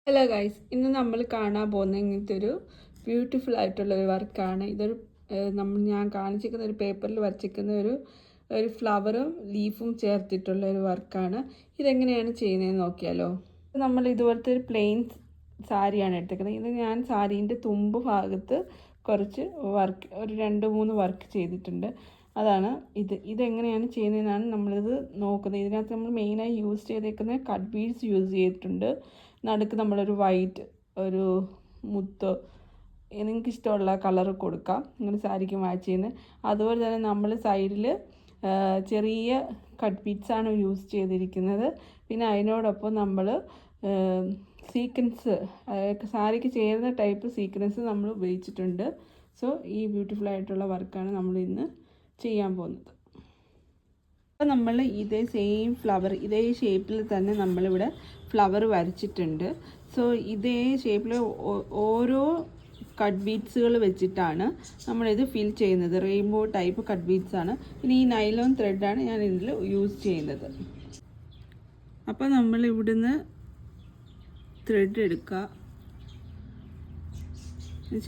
Hello guys, ഇന്ന് നമ്മൾ കാണാൻ പോകുന്ന ഇങ്ങനത്തെ ഒരു ബ്യൂട്ടിഫുൾ ആയിട്ടുള്ള ഒരു വർക്കാണ്. ഇതൊരു ഞാൻ കാണിച്ചിരിക്കുന്ന ഒരു പേപ്പറിൽ വരച്ചിരിക്കുന്ന ഒരു ഫ്ലവറും ലീഫും ചേർത്തിട്ടുള്ള ഒരു വർക്കാണ്. ഇതെങ്ങനെയാണ് ചെയ്യുന്നതെന്ന് നോക്കിയാലോ. നമ്മൾ ഇതുപോലത്തെ ഒരു പ്ലെയിൻ സാരിയാണ് എടുത്തിരിക്കുന്നത്. ഇത് ഞാൻ സാരീൻ്റെ തുമ്പ് ഭാഗത്ത് കുറച്ച് വർക്ക്, ഒരു 2-3 വർക്ക് ചെയ്തിട്ടുണ്ട്. അതാണ് ഇതെങ്ങനെയാണ് ചെയ്യുന്നതെന്നാണ് നമ്മളിത് നോക്കുന്നത്. ഇതിനകത്ത് നമ്മൾ മെയിനായി യൂസ് ചെയ്തേക്കുന്നത് കട്ട് ബീഡ്സ് യൂസ് ചെയ്തിട്ടുണ്ട്. നടുക്ക് നമ്മളൊരു വൈറ്റ് ഒരു മുത്ത് നിങ്ങൾക്ക് ഇഷ്ടമുള്ള കളർ കൊടുക്കാം, നിങ്ങൾ സാരിക്ക് മാച്ച് ചെയ്യുന്നത്. അതുപോലെ തന്നെ നമ്മൾ സൈഡിൽ ചെറിയ കട്ട് ബീഡ്സാണ് യൂസ് ചെയ്തിരിക്കുന്നത്. പിന്നെ അതിനോടൊപ്പം നമ്മൾ സീക്വൻസ്, സാരിക്ക് ചേരുന്ന ടൈപ്പ് സീക്വൻസ് നമ്മൾ ഉപയോഗിച്ചിട്ടുണ്ട്. സോ ഈ ബ്യൂട്ടിഫുൾ ആയിട്ടുള്ള വർക്കാണ് നമ്മൾ ഇന്ന് ചെയ്യാൻ പോകുന്നത്. അപ്പോൾ നമ്മൾ ഇതേ സെയിം ഫ്ലവർ ഇതേ ഷേപ്പിൽ തന്നെ നമ്മളിവിടെ ഫ്ലവർ വരച്ചിട്ടുണ്ട്. സോ ഇതേ ഷേപ്പിൽ ഓരോ കട്ട് ബീഡ്സുകൾ വെച്ചിട്ടാണ് നമ്മളിത് ഫിൽ ചെയ്യുന്നത്. റെയിൻബോ ടൈപ്പ് കട്ട് ബീഡ്സ് ആണ്. പിന്നെ ഈ നൈലോൺ ത്രെഡാണ് ഞാൻ ഇതിൽ യൂസ് ചെയ്യുന്നത്. അപ്പോൾ നമ്മൾ ഇവിടുന്ന് ത്രെഡ് എടുക്കുക.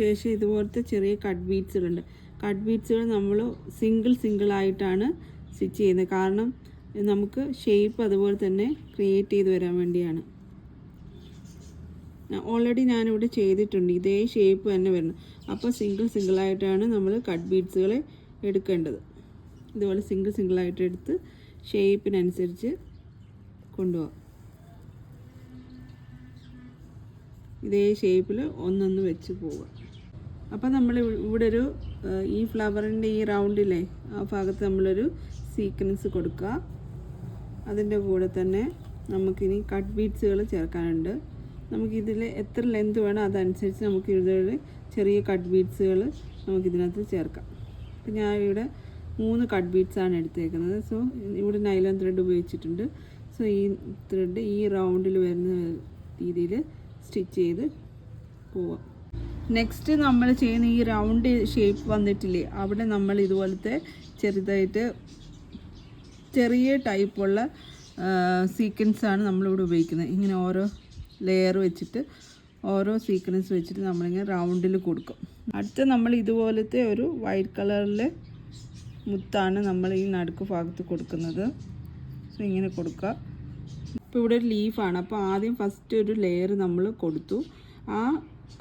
ശേഷം ഇതുപോലത്തെ ചെറിയ കട്ട് ബീഡ്സുകളുണ്ട്. കട്ട് ബീഡ്സുകൾ നമ്മൾ സിംഗിളായിട്ടാണ് സ്റ്റിച്ച് ചെയ്യുന്നത്. കാരണം നമുക്ക് ഷേപ്പ് അതുപോലെ തന്നെ ക്രിയേറ്റ് ചെയ്ത് വരാൻ വേണ്ടിയാണ്. ഓൾറെഡി ഞാനിവിടെ ചെയ്തിട്ടുണ്ട്, ഇതേ ഷേപ്പ് തന്നെ വരണം. അപ്പോൾ സിംഗിളായിട്ടാണ് നമ്മൾ കട്ട് ബീഡ്സുകളെ എടുക്കേണ്ടത്. ഇതുപോലെ സിംഗിളായിട്ട് എടുത്ത് ഷേപ്പിനനുസരിച്ച് കൊണ്ടുപോകാം. ഇതേ ഷേപ്പിൽ ഒന്നൊന്ന് വെച്ച് പോവുക. അപ്പോൾ നമ്മൾ ഇവിടെ ഈ ഫ്ലവറിൻ്റെ ഈ റൗണ്ടിലെ ആ ഭാഗത്ത് നമ്മളൊരു സീക്വൻസ് കൊടുക്കുക. അതിൻ്റെ കൂടെ തന്നെ നമുക്കിനി കട്ട് ബീഡ്സുകൾ ചേർക്കാനുണ്ട്. നമുക്കിതിൽ എത്ര ലെന്ത് വേണം അതനുസരിച്ച് നമുക്ക് ഇതിൽ ചെറിയ കട്ട് ബീഡ്സുകൾ നമുക്കിതിനകത്ത് ചേർക്കാം. അപ്പോൾ ഞാൻ ഇവിടെ 3 കട്ട് ബീഡ്സാണ് എടുത്തേക്കുന്നത്. സോ ഇവിടെ നൈലോൺ ത്രെഡ് ഉപയോഗിച്ചിട്ടുണ്ട്. സോ ഈ ത്രെഡ് ഈ റൗണ്ടിൽ വരുന്ന രീതിയിൽ സ്റ്റിച്ച് ചെയ്ത് പോവാം. നെക്സ്റ്റ് നമ്മൾ ചെയ്യുന്ന ഈ റൗണ്ട് ഷേപ്പ് വന്നിട്ടില്ലേ, അവിടെ നമ്മൾ ഇതുപോലത്തെ ചെറുതായിട്ട് ചെറിയ ടൈപ്പുള്ള സീക്വൻസാണ് നമ്മളിവിടെ ഉപയോഗിക്കുന്നത്. ഇങ്ങനെ ഓരോ ലെയർ വെച്ചിട്ട് ഓരോ സീക്വൻസ് വെച്ചിട്ട് നമ്മളിങ്ങനെ റൗണ്ടിൽ കൊടുക്കും. അടുത്ത നമ്മൾ ഇതുപോലത്തെ ഒരു വൈറ്റ് കളറിലെ മുത്താണ് നമ്മൾ ഈ നടുക്ക് ഭാഗത്ത് കൊടുക്കുന്നത്. സോ ഇങ്ങനെ കൊടുക്കുക. ഇപ്പോൾ ഇവിടെ ഒരു ലീഫാണ്. അപ്പോൾ ആദ്യം ഫസ്റ്റ് ഒരു ലെയർ നമ്മൾ കൊടുത്തു.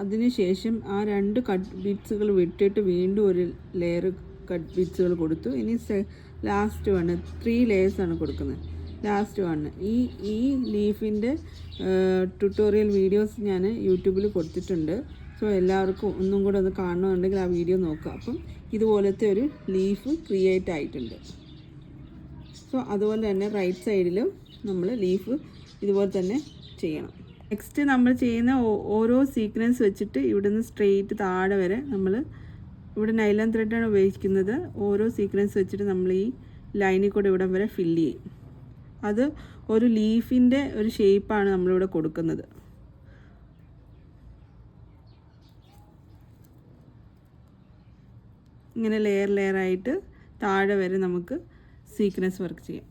അതിനുശേഷം ആ 2 കട്ട് ബീഡ്സുകൾ വിട്ടിട്ട് വീണ്ടും ഒരു ലെയർ കട്ട് ബീഡ്സുകൾ കൊടുത്തു. ഇനി ലാസ്റ്റ് 3 ലെയേഴ്സാണ് കൊടുക്കുന്നത്. ലാസ്റ്റ് ഈ ലീഫിൻ്റെ ട്യൂട്ടോറിയൽ വീഡിയോസ് ഞാൻ യൂട്യൂബിൽ കൊടുത്തിട്ടുണ്ട്. സോ എല്ലാവർക്കും ഒന്നും കൂടെ ഒന്ന് കാണണമെന്നുണ്ടെങ്കിൽ ആ വീഡിയോ നോക്കുക. അപ്പം ഇതുപോലത്തെ ഒരു ലീഫ് ക്രിയേറ്റ് ആയിട്ടുണ്ട്. സോ അതുപോലെ തന്നെ റൈറ്റ് സൈഡിലും നമ്മൾ ലീഫ് ഇതുപോലെ തന്നെ ചെയ്യണം. നെക്സ്റ്റ് നമ്മൾ ചെയ്യുന്ന ഓരോ സീക്വൻസ് വെച്ചിട്ട് ഇവിടുന്ന് സ്ട്രെയിറ്റ് താഴെ വരെ നമ്മൾ ഇവിടെ നൈലോൺ ത്രെഡാണ് ഉപയോഗിക്കുന്നത്. ഓരോ സീക്വൻസ് വെച്ചിട്ട് നമ്മൾ ഈ ലൈനിൽ കൂടെ ഇവിടം വരെ ഫില്ല് ചെയ്യും. അത് ഒരു ലീഫിൻ്റെ ഒരു ഷേപ്പാണ് നമ്മളിവിടെ കൊടുക്കുന്നത്. ഇങ്ങനെ ലെയറായിട്ട് താഴെ വരെ നമുക്ക് സീക്വൻസ് വർക്ക് ചെയ്യാം.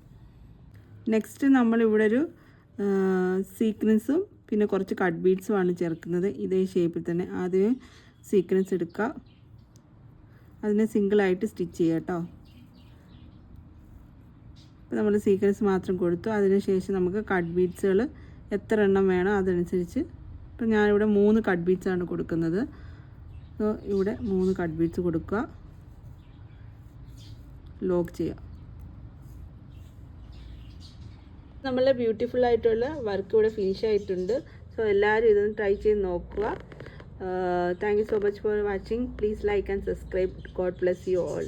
നെക്സ്റ്റ് നമ്മളിവിടെ ഒരു സീക്വൻസും പിന്നെ കുറച്ച് കട്ട് ബീഡ്സുമാണ് ചേർക്കുന്നത്. ഇതേ ഷേപ്പിൽ തന്നെ ആദ്യം സീക്വൻസ് എടുക്കുക, അതിനെ സിംഗിളായിട്ട് സ്റ്റിച്ച് ചെയ്യുക കേട്ടോ. അപ്പോൾ നമ്മൾ സീക്വൻസ് മാത്രം കൊടുത്തു. അതിനുശേഷം നമുക്ക് കട്ട് ബീഡ്സുകൾ എത്ര എണ്ണം വേണോ അതനുസരിച്ച്. ഇപ്പോൾ ഞാനിവിടെ 3 കട്ട് ബീഡ്സാണ് കൊടുക്കുന്നത്. സോ ഇവിടെ 3 കട്ട് ബീഡ്സ് കൊടുക്കുക, ലോക്ക് ചെയ്യുക. നമ്മളെ ബ്യൂട്ടിഫുൾ ആയിട്ടുള്ള വർക്ക് ഇവിടെ ഫിനിഷ് ആയിട്ടുണ്ട്. സോ എല്ലാവരും ഇതൊന്ന് ട്രൈ ചെയ്ത് നോക്കുക. Thank you so much for watching. Please like and subscribe. God bless you all.